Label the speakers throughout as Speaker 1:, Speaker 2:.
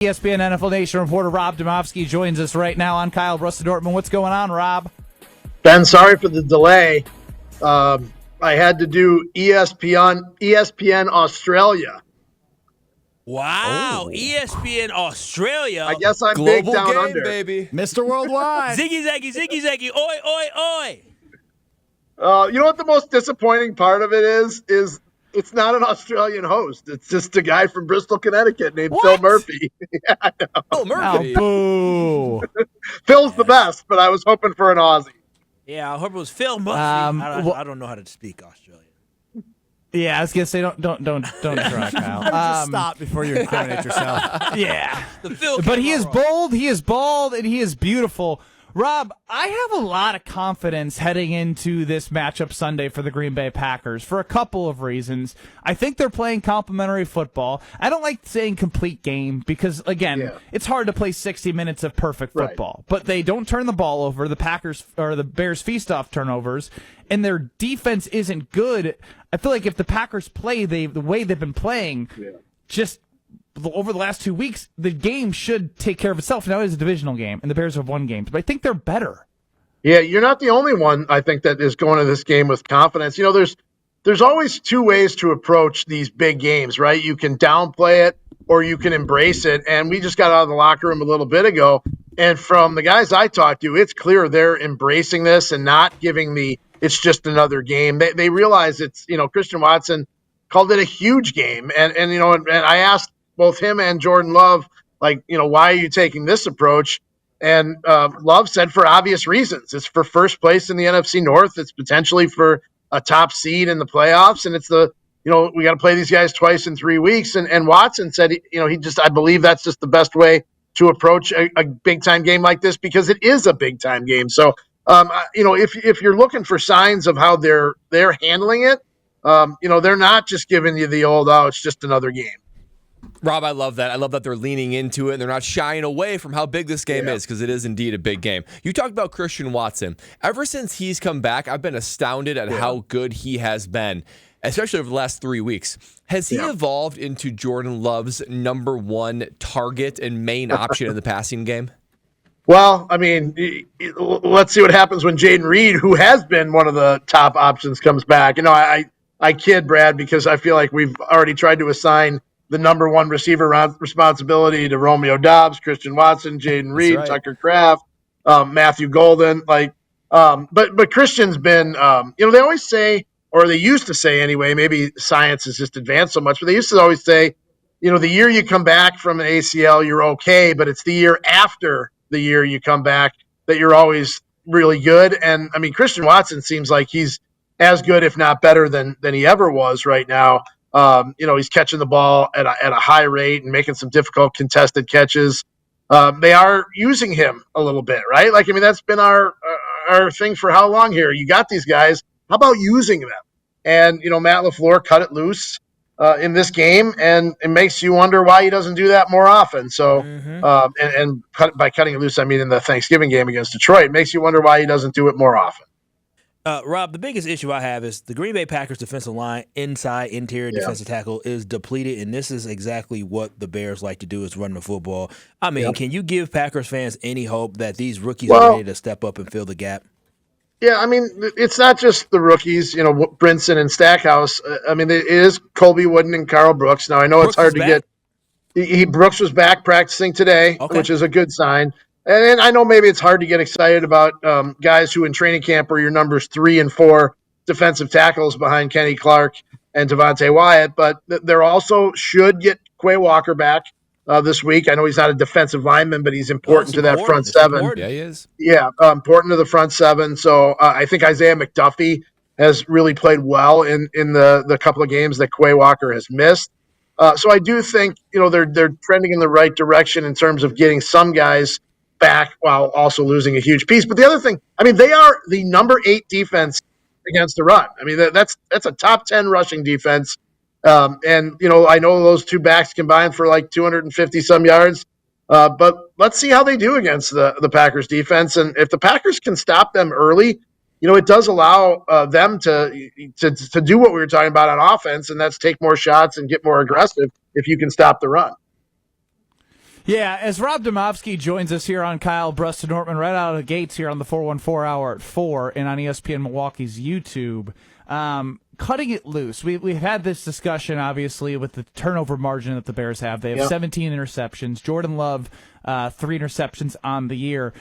Speaker 1: ESPN NFL Nation reporter Rob Demovsky joins us right now on Kyle Bruss of Dortmund. What's going on, Rob?
Speaker 2: Ben, sorry for the delay. I had to do ESPN Australia.
Speaker 3: Wow, ESPN Australia.
Speaker 2: I guess I'm
Speaker 4: Global
Speaker 2: big down
Speaker 4: game,
Speaker 2: under.
Speaker 4: baby.
Speaker 1: Mr. Worldwide.
Speaker 3: Ziggy, zaggy, ziggy, zaggy, oi, oi, oi.
Speaker 2: You know what the most disappointing part of it is it's not an Australian host. It's just a guy from Bristol, Connecticut named Phil Murphy. Yeah, I know.
Speaker 4: Oh, Murphy.
Speaker 1: Oh, boo.
Speaker 2: Phil's the best, but I was hoping for an Aussie.
Speaker 3: Yeah, I hope it was Phil Murphy. I don't know how to speak Australian.
Speaker 1: Yeah, I was gonna say don't try, Kyle.
Speaker 5: Just stop before you incriminate yourself.
Speaker 1: Yeah,
Speaker 3: The Phil
Speaker 1: but
Speaker 3: came
Speaker 1: he
Speaker 3: out
Speaker 1: is
Speaker 3: wrong.
Speaker 1: bold, he is bald, and he is beautiful. Rob, I have a lot of confidence heading into this matchup Sunday for the Green Bay Packers for a couple of reasons. I think they're playing complementary football. I don't like saying complete game because, again, it's hard to play 60 minutes of perfect football. But they don't turn the ball over. The Bears feast off turnovers, and their defense isn't good. I feel like if the Packers play the way they've been playing, just over the last 2 weeks, the game should take care of itself. Now it is a divisional game, and the Bears have won games, but I think they're better.
Speaker 2: Yeah, you're not the only one, I think, that is going to this game with confidence. You know, there's always two ways to approach these big games, right? You can downplay it or you can embrace it. And we just got out of the locker room a little bit ago, and from the guys I talked to, it's clear they're embracing this and not giving it's just another game. They realize it's, Christian Watson called it a huge game. And I asked both him and Jordan Love, why are you taking this approach? And Love said for obvious reasons. It's for first place in the NFC North. It's potentially for a top seed in the playoffs. And it's we got to play these guys twice in 3 weeks. And Watson said, I believe that's just the best way to approach a big time game like this because it is a big time game. So, if you're looking for signs of how they're handling it, they're not just giving you the old, it's just another game.
Speaker 4: Rob, I love that. I love that they're leaning into it and they're not shying away from how big this game is because it is indeed a big game. You talked about Christian Watson. Ever since he's come back, I've been astounded at how good he has been, especially over the last 3 weeks. Has he evolved into Jordan Love's number one target and main option in the passing game?
Speaker 2: Well, I mean, let's see what happens when Jaden Reed, who has been one of the top options, comes back. I kid, Brad, because I feel like we've already tried to assign the number one receiver responsibility to Romeo Doubs, Christian Watson, Jaden Reed, Tucker Kraft, Matthew Golden. But Christian's been, they always say, or they used to say anyway, maybe science has just advanced so much, but they used to always say, the year you come back from an ACL, you're okay, but it's the year after the year you come back that you're always really good. And I mean, Christian Watson seems like he's as good, if not better than he ever was right now. He's catching the ball at a high rate and making some difficult contested catches. They are using him a little bit, right? That's been our thing for how long here? You got these guys. How about using them? And, Matt LaFleur cut it loose in this game, and it makes you wonder why he doesn't do that more often. So, by cutting it loose, I mean in the Thanksgiving game against Detroit, it makes you wonder why he doesn't do it more often.
Speaker 3: Rob, the biggest issue I have is the Green Bay Packers defensive line, interior defensive tackle is depleted, and this is exactly what the Bears like to do is run the football. I mean, can you give Packers fans any hope that these rookies are ready to step up and fill the gap?
Speaker 2: Yeah, I mean, it's not just the rookies, Brinson and Stackhouse. It is Colby Wooden and Carl Brooks. Now, I know it's hard to get. Brooks was back practicing today, which is a good sign. And I know maybe it's hard to get excited about guys who in training camp are your numbers 3 and 4 defensive tackles behind Kenny Clark and Devontae Wyatt, but they're also should get Quay Walker back this week. I know he's not a defensive lineman, but he's important to that front seven.
Speaker 4: Yeah, he is.
Speaker 2: Yeah, important to the front seven. So I think Isaiah McDuffie has really played well in the couple of games that Quay Walker has missed. So I do think they're trending in the right direction in terms of getting some guys back while also losing a huge piece. But the other thing, they are the number 8 defense against the run. That's a top 10 rushing defense. And I know those two backs combined for like 250 some yards. But let's see how they do against the Packers defense. And if the Packers can stop them early, it does allow them to do what we were talking about on offense, and that's take more shots and get more aggressive if you can stop the run.
Speaker 1: Yeah, as Rob Demovsky joins us here on Kyle Brust and Nortman right out of the gates here on the 414 hour at 4 and on ESPN Milwaukee's YouTube. Cutting it loose. We've had this discussion, obviously, with the turnover margin that the Bears have. They have 17 interceptions. Jordan Love, 3 interceptions on the year.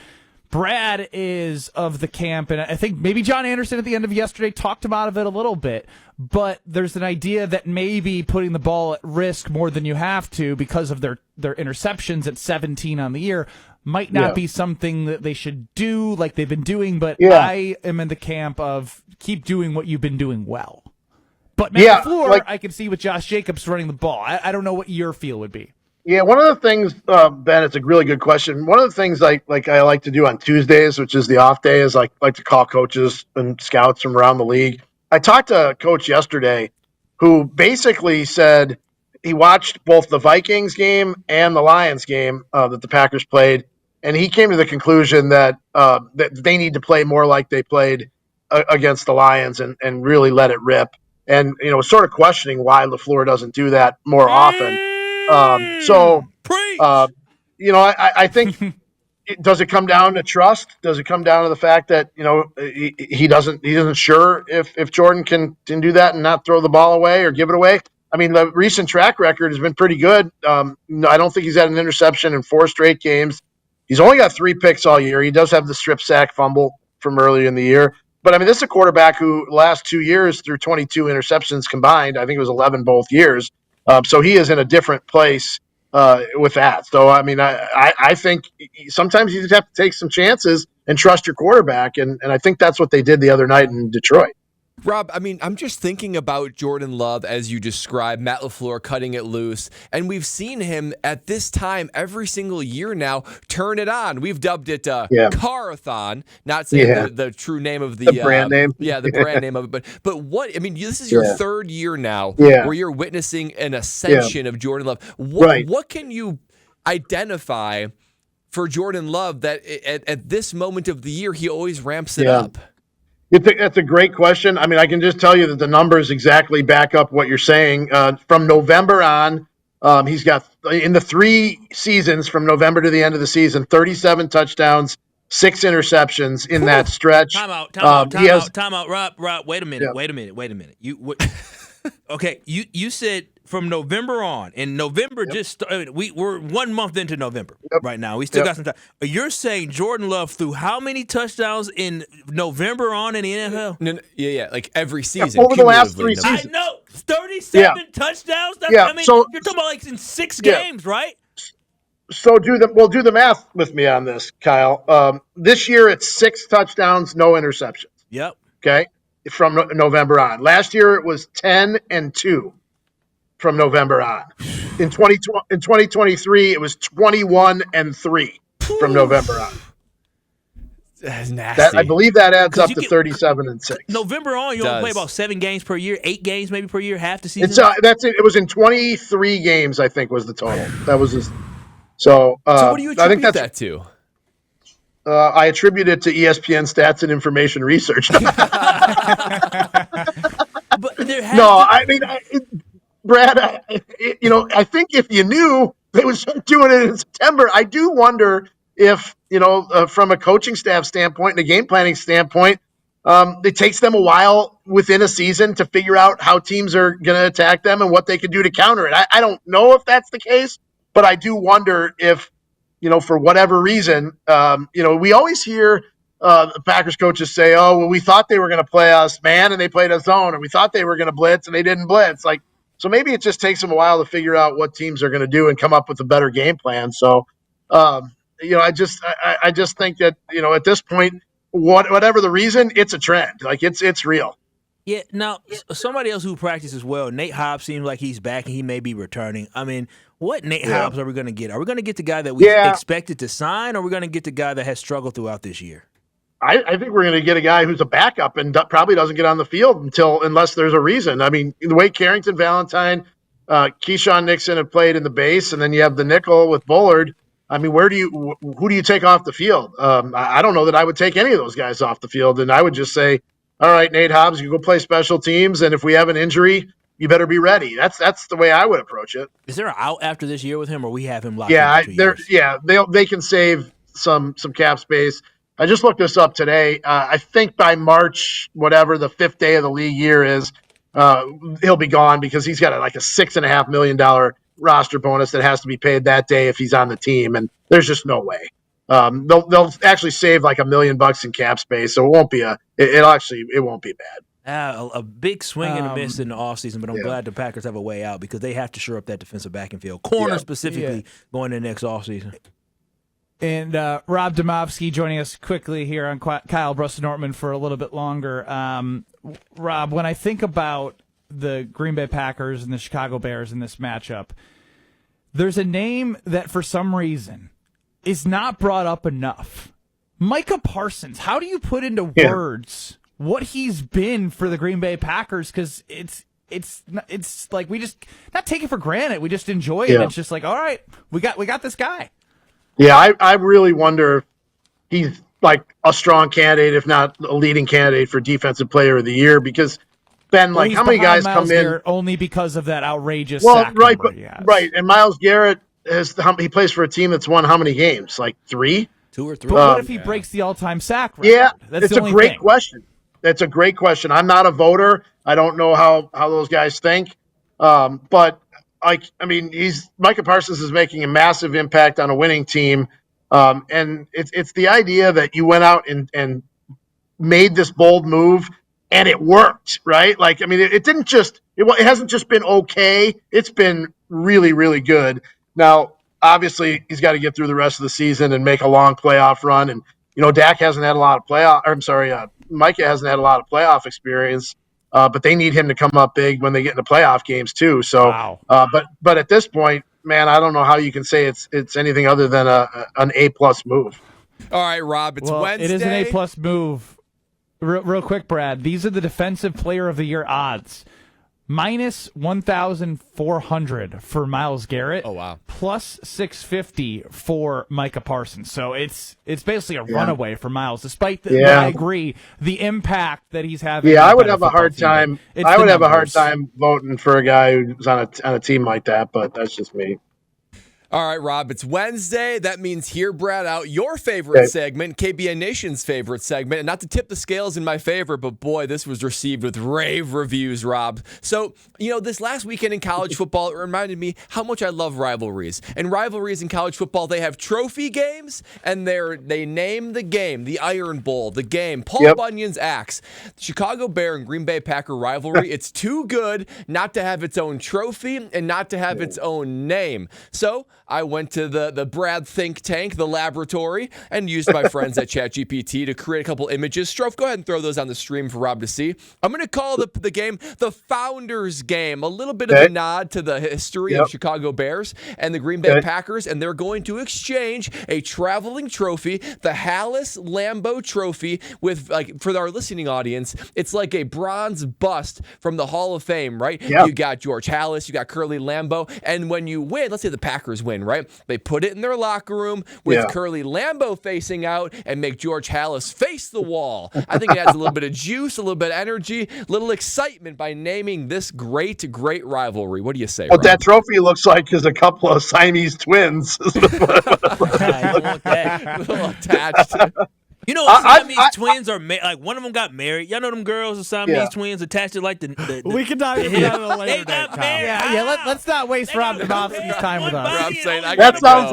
Speaker 1: Brad is of the camp, and I think maybe John Anderson at the end of yesterday talked about it a little bit, but there's an idea that maybe putting the ball at risk more than you have to because of their interceptions at 17 on the year might not be something that they should do like they've been doing, but I am in the camp of keep doing what you've been doing well. But Matt LaFleur, I can see with Josh Jacobs running the ball. I don't know what your feel would be.
Speaker 2: Yeah, one of the things, Ben, it's a really good question. One of the things I like to do on Tuesdays, which is the off day, is like to call coaches and scouts from around the league. I talked to a coach yesterday who basically said he watched both the Vikings game and the Lions game that the Packers played, and he came to the conclusion that they need to play more like they played against the Lions and really let it rip. And, sort of questioning why LaFleur doesn't do that more often. I think does it come down to trust? Does it come down to the fact that, he isn't sure if Jordan can do that and not throw the ball away or give it away? I mean, the recent track record has been pretty good. I don't think he's had an interception in 4 straight games. He's only got 3 picks all year. He does have the strip sack fumble from earlier in the year. But, I mean, this is a quarterback who last 2 years threw 22 interceptions combined. I think it was 11 both years. So he is in a different place with that. So, I mean, I think sometimes you just have to take some chances and trust your quarterback. And I think that's what they did the other night in Detroit.
Speaker 4: Rob, I mean, I'm just thinking about Jordan Love as you described, Matt LaFleur cutting it loose, and we've seen him at this time every single year now turn it on. We've dubbed it Car-a-thon, not saying the true name of the
Speaker 2: brand name.
Speaker 4: Yeah, the brand name of it. But what, I mean, this is your 3rd year now where you're witnessing an ascension of Jordan Love. What can you identify for Jordan Love that at this moment of the year he always ramps it up?
Speaker 2: That's a great question. I mean, I can just tell you that the numbers exactly back up what you're saying. From November on, he's got, in the 3 seasons from November to the end of the season, 37 touchdowns, 6 interceptions in that stretch.
Speaker 3: Time out. Rob, wait a minute. Okay, you said from November on, and November just started. We're 1 month into November right now. We still got some time. You're saying Jordan Love threw how many touchdowns in November on in the NFL?
Speaker 4: No, like every season.
Speaker 2: Over the last 3 seasons.
Speaker 3: I know, 37 touchdowns. I mean,
Speaker 2: so,
Speaker 3: you're talking about like in 6 games, right?
Speaker 2: So do the math with me on this, Kyle. This year it's 6 touchdowns, no interceptions.
Speaker 3: Yep.
Speaker 2: Okay, from November on. Last year it was 10-2. From November on. In 2023, it was 21-3 from November on.
Speaker 4: That's nasty.
Speaker 2: I believe that adds up to 37-6.
Speaker 3: November on, you only play about 7 games per year, 8 games maybe per year, half the season.
Speaker 2: That's it. It was in 23 games, I think, was the total. That was his. So
Speaker 4: what do you attribute that to?
Speaker 2: I attribute it to ESPN stats and information research.
Speaker 3: But
Speaker 2: Brad, I think if you knew they would start doing it in September, I do wonder if, from a coaching staff standpoint and a game planning standpoint, it takes them a while within a season to figure out how teams are going to attack them and what they can do to counter it. I don't know if that's the case, but I do wonder if, for whatever reason, we always hear the Packers coaches say, oh, well, we thought they were going to play us man and they played us zone, or we thought they were going to blitz and they didn't blitz. So maybe it just takes them a while to figure out what teams are going to do and come up with a better game plan. So, I just think that, at this point, whatever the reason, it's a trend. Like it's real.
Speaker 3: Yeah. Now, somebody else who practices well, Nate Hobbs seems like he's back and he may be returning. I mean, what Nate Hobbs are we going to get? Are we going to get the guy that we expected to sign, or are we going to get the guy that has struggled throughout this year?
Speaker 2: I think we're going to get a guy who's a backup and probably doesn't get on the field unless there's a reason. I mean, the way Carrington, Valentine, Keyshawn Nixon have played in the base, and then you have the nickel with Bullard. I mean, who do you take off the field? I don't know that I would take any of those guys off the field, and I would just say, all right, Nate Hobbs, you go play special teams, and if we have an injury, you better be ready. That's the way I would approach it.
Speaker 3: Is there an out after this year with him, or we have him locked in for 2 years?
Speaker 2: They can save some cap space. I just looked this up today. I think by March, whatever the 5th day of the league year is, he'll be gone because he's got like a $6.5 million roster bonus that has to be paid that day if he's on the team, and there's just no way. They'll actually save like $1 million in cap space, so it won't be it won't be bad.
Speaker 3: A big swing and a miss in the offseason, but I'm glad the Packers have a way out because they have to shore up that defensive back and field. Corner specifically going into next offseason.
Speaker 1: And Rob Demovsky joining us quickly here on Kyle Brust-Nortman for a little bit longer. Rob, when I think about the Green Bay Packers and the Chicago Bears in this matchup, there's a name that for some reason is not brought up enough. Micah Parsons. How do you put into words what he's been for the Green Bay Packers? Because it's like we just not take it for granted. We just enjoy it. It's just like, all right, we got this guy.
Speaker 2: Yeah, I really wonder if he's like a strong candidate, if not a leading candidate for Defensive Player of the Year, because Ben, like how many guys come in
Speaker 1: only because of that outrageous sack number he has.
Speaker 2: Right, and Myles Garrett he plays for a team that's won how many games? Like 3?
Speaker 3: 2 or 3.
Speaker 1: But what if he breaks the all-time sack record?
Speaker 2: Yeah,
Speaker 1: that's
Speaker 2: it's a great question. That's a great question. I'm not a voter. I don't know how those guys think, but Micah Parsons is making a massive impact on a winning team, and it's the idea that you went out and made this bold move and it worked, right? Like, I mean, it didn't just it hasn't just been okay. It's been really, really good. Now, obviously, he's got to get through the rest of the season and make a long playoff run. And Dak hasn't had a lot of Micah hasn't had a lot of playoff experience. But they need him to come up big when they get into playoff games too. So, but at this point, man, I don't know how you can say it's anything other than an A+ move.
Speaker 4: All right, Rob, it's Wednesday.
Speaker 1: It is an A+ move. Real quick, Brad. These are the Defensive Player of the Year odds. Minus 1,400 for Myles Garrett.
Speaker 4: Oh, wow.
Speaker 1: Plus 650 for Micah Parsons. So it's basically a runaway for Myles, despite I agree, the impact that he's having.
Speaker 2: Yeah, I would have a hard time. I would have a hard time voting for a guy who's on a team like that, but that's just me.
Speaker 4: All right, Rob, it's Wednesday. That means Hear Brad Out, your favorite segment, KBN Nation's favorite segment. And not to tip the scales in my favor, but boy, this was received with rave reviews, Rob. So, this last weekend in college football, it reminded me how much I love rivalries. And rivalries in college football, they have trophy games, and they name the game, the Iron Bowl, the game, Paul Bunyan's axe. The Chicago Bear and Green Bay Packer rivalry, it's too good not to have its own trophy and not to have its own name. So, I went to the Brad think tank, the laboratory, and used my friends at ChatGPT to create a couple images. Strofe, go ahead and throw those on the stream for Rob to see. I'm going to call the game the Founders Game, a little bit of a nod to the history of Chicago Bears and the Green Bay Packers, and they're going to exchange a traveling trophy, the Hallis Lambeau Trophy, with, like, for our listening audience, it's like a bronze bust from the Hall of Fame, right? Yep. You got George Hallis, you got Curly Lambeau, and when you win, let's say the Packers win, right? They put it in their locker room with Curly Lambeau facing out and make George Hallis face the wall. I think it adds a little bit of juice, a little bit of energy, a little excitement by naming this great rivalry. What do you say,
Speaker 2: What
Speaker 4: Rob?
Speaker 2: that trophy looks like is a couple of Siamese twins.
Speaker 3: I want that. A little attached. Siamese twins are like one of them got married. Y'all know them girls, the Siamese twins attached to like the
Speaker 1: we can dive into that at a later
Speaker 3: They got
Speaker 1: date,
Speaker 3: married.
Speaker 1: Yeah. Let's not waste Rob Demovsky's time with us.
Speaker 4: Rob's saying,
Speaker 2: that sounds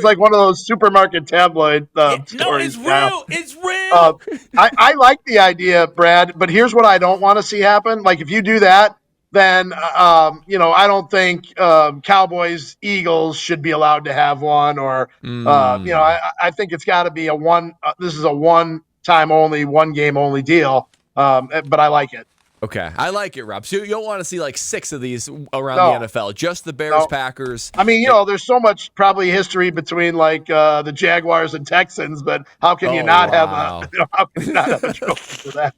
Speaker 2: like one of those supermarket tabloid stories.
Speaker 3: No, it's real. It's real.
Speaker 2: I like the idea, Brad, but here's what I don't want to see happen. Like if you do that, then I don't think Cowboys Eagles should be allowed to have one, or I think it's got to be a one. This is a one-time only, one game only deal. But I like it.
Speaker 4: Okay, I like it, Rob. So you don't want to see like 6 of these around the NFL, just the Bears, Packers.
Speaker 2: I mean, there's so much probably history between like the Jaguars and Texans, but how can you not have a trophy for that?